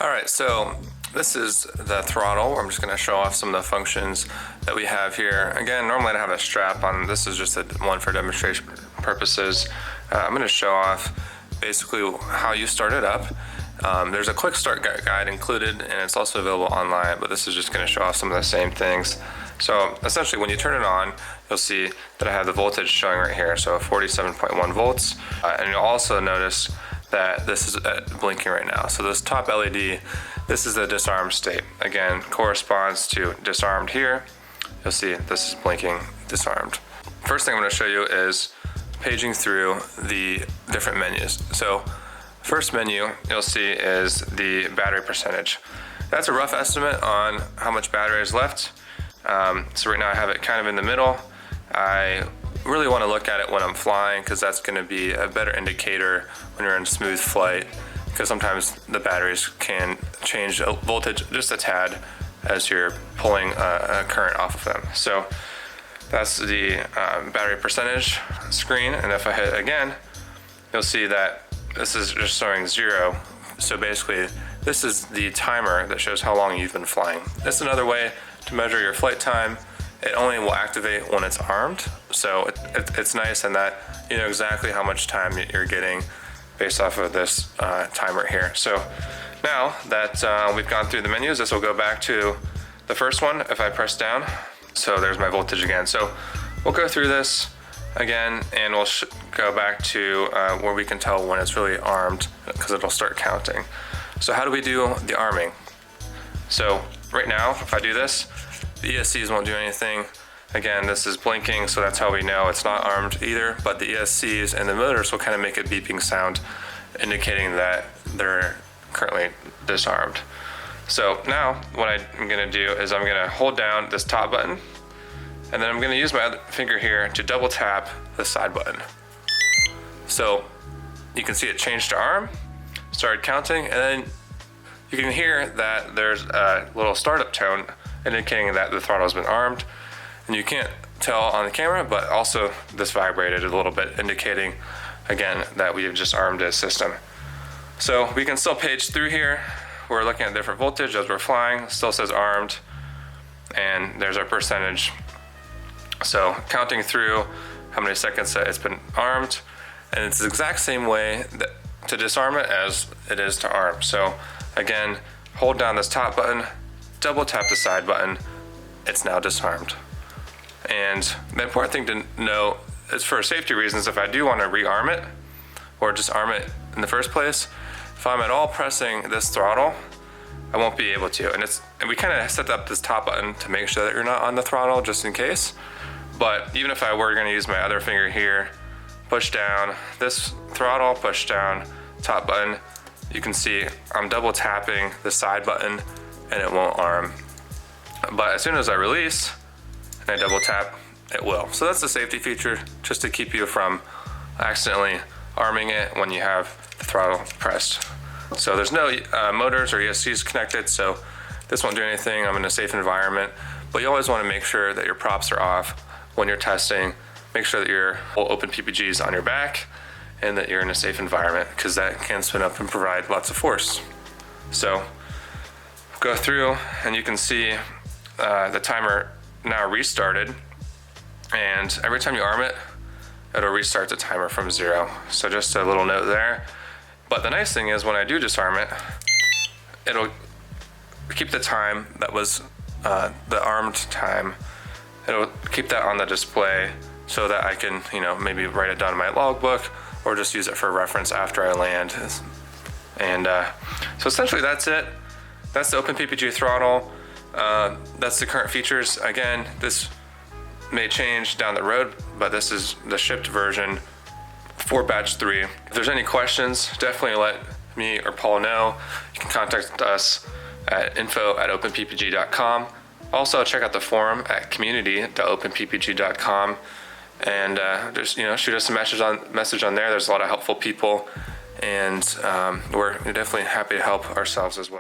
Alright, so this is the throttle. I'm just going to show off some of the functions that we have here. Again, normally I have a strap on. This is just one for demonstration purposes. I'm going to show off basically how you start it up. There's a quick start guide included, and it's also available online, but this is just going to show off some of the same things. So essentially when you turn it on, you'll see that I have the voltage showing right here, so 47.1 volts. And you'll also notice that this is blinking right now. So this top LED, this is the disarmed state. Again, corresponds to disarmed here. You'll see this is blinking disarmed. First thing I'm going to show you is paging through the different menus. So first menu you'll see is the battery percentage. That's a rough estimate on how much battery is left. So right now I have it kind of in the middle. I really want to look at it when I'm flying because that's going to be a better indicator when you're in smooth flight, because sometimes the batteries can change voltage just a tad as you're pulling a current off of them. So that's the battery percentage screen, and if I hit again, you'll see that this is just showing 0. So basically this is the timer that shows how long you've been flying. This is another way to measure your flight time. It only will activate when it's armed, so it's nice in that you know exactly how much time you're getting based off of this timer here. So now that we've gone through the menus, this will go back to the first one if I press down. So there's my voltage again. So we'll go through this again, and we'll go back to where we can tell when it's really armed, because it'll start counting. So how do we do the arming? So right now, if I do this, the ESCs won't do anything. Again, this is blinking, so that's how we know it's not armed either, but the ESCs and the motors will kind of make a beeping sound indicating that they're currently disarmed. So now what I'm going to do is I'm going to hold down this top button, and then I'm going to use my other finger here to double tap the side button. So you can see it changed to arm, started counting, and then you can hear that there's a little startup tone indicating that the throttle has been armed. And you can't tell on the camera, but also this vibrated a little bit, indicating again that we have just armed a system. So we can still page through here. We're looking at different voltage as we're flying. Still says armed, and there's our percentage. So counting through how many seconds that it's been armed, and it's the exact same way to disarm it as it is to arm. So again, hold down this top button, double tap the side button, it's now disarmed. And the important thing to know is, for safety reasons, if I do want to rearm it or disarm it in the first place, if I'm at all pressing this throttle, I won't be able to. And we kind of set up this top button to make sure that you're not on the throttle, just in case. But even if I were going to use my other finger here, push down this throttle, push down top button, you can see I'm double tapping the side button and it won't arm. But as soon as I release and I double tap, it will. So that's the safety feature, just to keep you from accidentally arming it when you have the throttle pressed. So there's no motors or ESCs connected, so this won't do anything. I'm in a safe environment, but you always want to make sure that your props are off when you're testing. Make sure that your whole OpenPPG is on your back and that you're in a safe environment, because that can spin up and provide lots of force. So go through and you can see the timer now restarted, and every time you arm it, it'll restart the timer from 0. So just a little note there. But the nice thing is, when I do disarm it, it'll keep the time that was the armed time. It'll keep that on the display so that I can, maybe write it down in my logbook or just use it for reference after I land. And so essentially that's it. That's the OpenPPG Throttle. That's the current features. Again, this may change down the road, but this is the shipped version for batch 3. If there's any questions, definitely let me or Paul know. You can contact us at info@openppg.com. Also, check out the forum at community.openppg.com, and just shoot us a message on there. There's a lot of helpful people, and we're definitely happy to help ourselves as well.